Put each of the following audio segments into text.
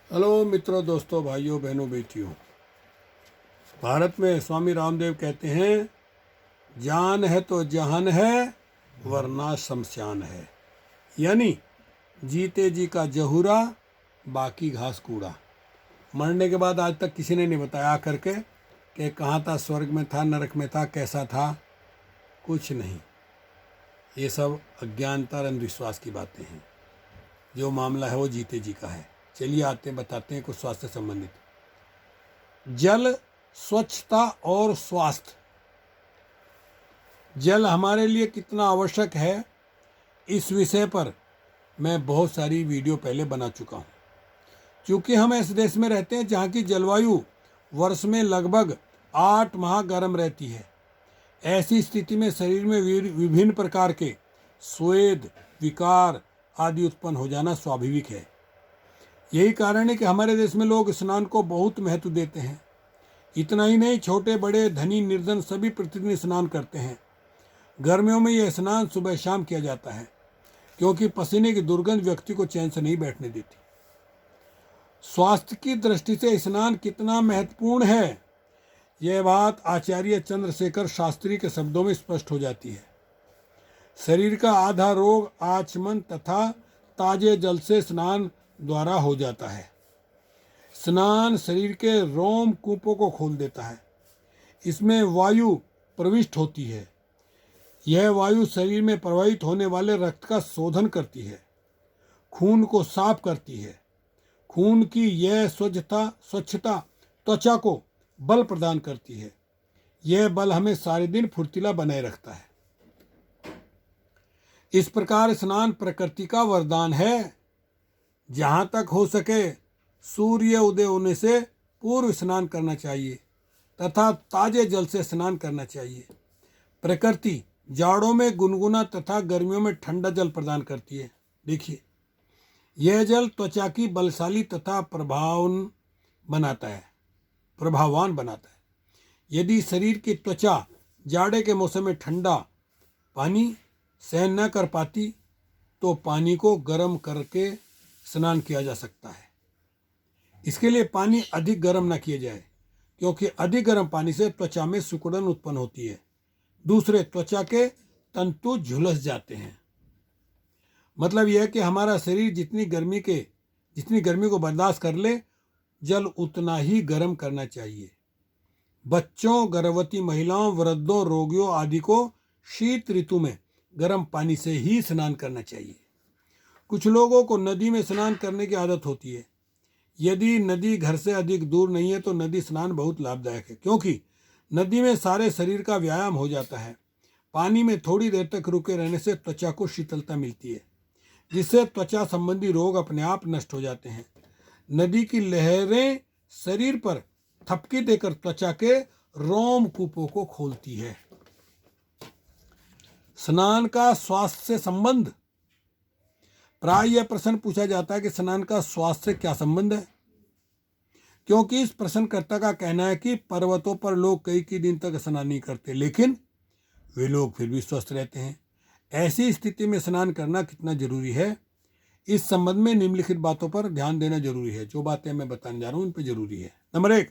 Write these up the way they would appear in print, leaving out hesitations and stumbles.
Hello मित्रों, दोस्तों, भाइयों, बहनों, बेटियों। भारत में स्वामी रामदेव कहते हैं, जान है तो जहान है, वरना शमशान है। यानी जीते जी का जहूरा, बाकी घास कूड़ा। मरने के बाद आज तक किसी ने नहीं बताया करके कि कहाँ था, स्वर्ग में था, नरक में था, कैसा था। कुछ नहीं। ये सब अज्ञानता और अंधविश्वास की बातें हैं। जो मामला है वो जीते जी का है। चलिए आते बताते हैं कुछ स्वास्थ्य संबंधित। जल, स्वच्छता और स्वास्थ्य। जल हमारे लिए कितना आवश्यक है, इस विषय पर मैं बहुत सारी वीडियो पहले बना चुका हूँ। क्योंकि हम ऐसे देश में रहते हैं जहाँ की जलवायु वर्ष में लगभग 8 माह गर्म रहती है। ऐसी स्थिति में शरीर में विभिन्न प्रकार के स्वेद, विकार आदि उत्पन्न हो जाना स्वाभाविक है। यही कारण है कि हमारे देश में लोग स्नान को बहुत महत्व देते हैं। इतना ही नहीं, छोटे बड़े, धनी निर्धन सभी प्रतिदिन स्नान करते हैं। गर्मियों में यह स्नान सुबह शाम किया जाता है, क्योंकि पसीने की दुर्गंध व्यक्ति को चैन से नहीं बैठने देती। स्वास्थ्य की दृष्टि से स्नान कितना महत्वपूर्ण है, यह बात आचार्य चंद्रशेखर शास्त्री के शब्दों में स्पष्ट हो जाती है। शरीर का आधा रोग आचमन तथा ताजे जल से स्नान द्वारा हो जाता है। स्नान शरीर के रोम कूपों को खोल देता है। इसमें वायु प्रविष्ट होती है। यह वायु शरीर में प्रवाहित होने वाले रक्त का शोधन करती है, खून को साफ करती है। खून की यह स्वच्छता त्वचा को बल प्रदान करती है। यह बल हमें सारे दिन फुर्तीला बनाए रखता है। इस प्रकार स्नान प्रकृति का वरदान है। जहाँ तक हो सके सूर्य उदय होने से पूर्व स्नान करना चाहिए तथा ताजे जल से स्नान करना चाहिए। प्रकृति जाड़ों में गुनगुना तथा गर्मियों में ठंडा जल प्रदान करती है। देखिए, यह जल त्वचा की बलशाली तथा प्रभावान बनाता है। यदि शरीर की त्वचा जाड़े के मौसम में ठंडा पानी सहन न कर पाती तो पानी को गर्म करके स्नान किया जा सकता है। इसके लिए पानी अधिक गर्म न किया जाए, क्योंकि अधिक गर्म पानी से त्वचा में सिकुड़न उत्पन्न होती है। दूसरे, त्वचा के तंतु झुलस जाते हैं। मतलब यह है कि हमारा शरीर जितनी गर्मी को बर्दाश्त कर ले, जल उतना ही गर्म करना चाहिए। बच्चों, गर्भवती महिलाओं, वृद्धों, रोगियों आदि को शीत ऋतु में गर्म पानी से ही स्नान करना चाहिए। कुछ लोगों को नदी में स्नान करने की आदत होती है। यदि नदी घर से अधिक दूर नहीं है तो नदी स्नान बहुत लाभदायक है, क्योंकि नदी में सारे शरीर का व्यायाम हो जाता है। पानी में थोड़ी देर तक रुके रहने से त्वचा को शीतलता मिलती है, जिससे त्वचा संबंधी रोग अपने आप नष्ट हो जाते हैं। नदी की लहरें शरीर पर थपकी देकर त्वचा के रोम कूपों को खोलती है। स्नान का स्वास्थ्य से संबंध। प्राय यह प्रश्न पूछा जाता है कि स्नान का स्वास्थ्य से क्या संबंध है, क्योंकि इस प्रश्नकर्ता का कहना है कि पर्वतों पर लोग कई दिन तक स्नान नहीं करते, लेकिन वे लोग फिर भी स्वस्थ रहते हैं। ऐसी स्थिति में स्नान करना कितना जरूरी है, इस संबंध में निम्नलिखित बातों पर ध्यान देना जरूरी है। जो बातें मैं बताने जा रहा हूँ उन पर जरूरी है। नंबर 1,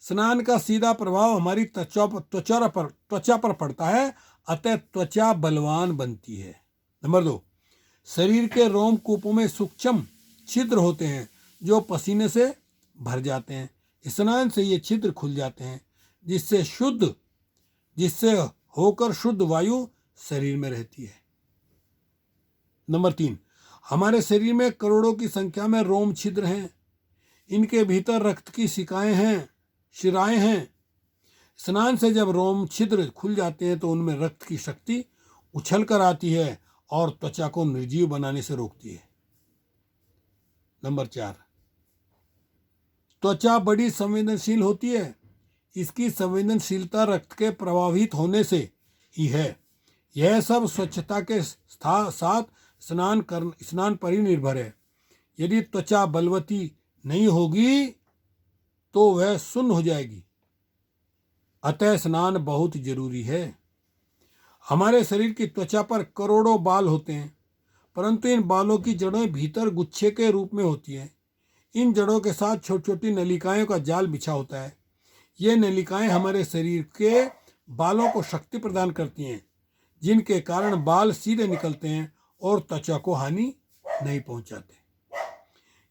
स्नान का सीधा प्रभाव हमारी त्वचा पर पड़ता है, अतः त्वचा बलवान बनती है। नंबर 2, शरीर के रोमकूपों में सूक्ष्म छिद्र होते हैं जो पसीने से भर जाते हैं। स्नान से ये छिद्र खुल जाते हैं, जिससे होकर शुद्ध वायु शरीर में रहती है। नंबर 3, हमारे शरीर में करोड़ों की संख्या में रोम छिद्र हैं। इनके भीतर रक्त की शिराएं हैं। स्नान से जब रोम छिद्र खुल जाते हैं तो उनमें रक्त की शक्ति उछल कर आती है और त्वचा को निर्जीव बनाने से रोकती है। नंबर 4, त्वचा बड़ी संवेदनशील होती है। इसकी संवेदनशीलता रक्त के प्रभावित होने से ही है। यह सब स्वच्छता के साथ स्नान पर ही निर्भर है। यदि त्वचा बलवती नहीं होगी तो वह सुन्न हो जाएगी। अतः स्नान बहुत जरूरी है। हमारे शरीर की त्वचा पर करोड़ों बाल होते हैं, परंतु इन बालों की जड़ें भीतर गुच्छे के रूप में होती हैं। इन जड़ों के साथ छोटी छोटी नलिकाओं का जाल बिछा होता है। ये नलिकाएं हमारे शरीर के बालों को शक्ति प्रदान करती हैं, जिनके कारण बाल सीधे निकलते हैं और त्वचा को हानि नहीं पहुंचाते।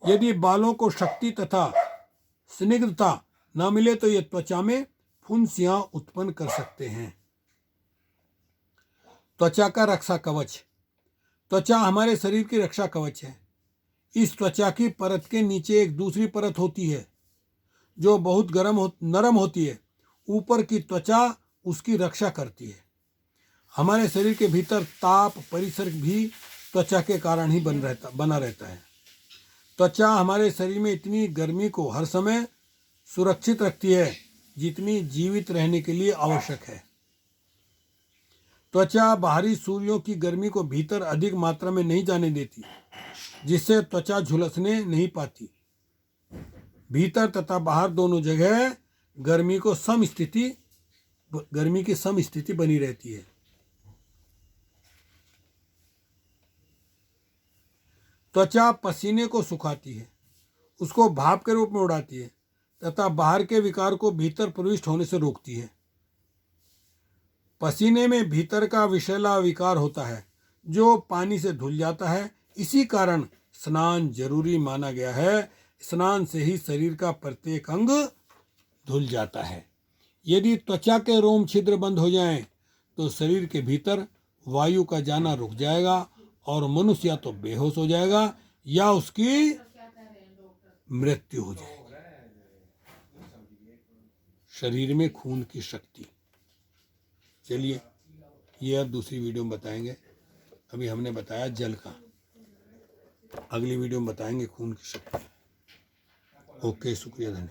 यदि बालों को शक्ति तथा स्निग्धता न मिले तो ये त्वचा में फुंसियां उत्पन्न कर सकते हैं। त्वचा का रक्षा कवच। त्वचा हमारे शरीर की रक्षा कवच है। इस त्वचा की परत के नीचे एक दूसरी परत होती है जो बहुत नरम होती है। ऊपर की त्वचा उसकी रक्षा करती है। हमारे शरीर के भीतर ताप परिसर भी त्वचा के कारण ही बना रहता है। त्वचा हमारे शरीर में इतनी गर्मी को हर समय सुरक्षित रखती है जितनी जीवित रहने के लिए आवश्यक है। त्वचा बाहरी सूर्यों की गर्मी को भीतर अधिक मात्रा में नहीं जाने देती, जिससे त्वचा झुलसने नहीं पाती। भीतर तथा बाहर दोनों जगह गर्मी की सम स्थिति बनी रहती है। त्वचा पसीने को सुखाती है, उसको भाप के रूप में उड़ाती है तथा बाहर के विकार को भीतर प्रविष्ट होने से रोकती है। पसीने में भीतर का विषैला विकार होता है जो पानी से धुल जाता है। इसी कारण स्नान जरूरी माना गया है। स्नान से ही शरीर का प्रत्येक अंग धुल जाता है। यदि त्वचा के रोम छिद्र बंद हो जाएं तो शरीर के भीतर वायु का जाना रुक जाएगा और मनुष्य या तो बेहोश हो जाएगा या उसकी मृत्यु हो जाएगी। शरीर में खून की शक्ति। चलिए ये अब दूसरी वीडियो में बताएंगे। अभी हमने बताया जल का, अगली वीडियो में बताएंगे खून की शक्ति। ओके, शुक्रिया, धन्यवाद।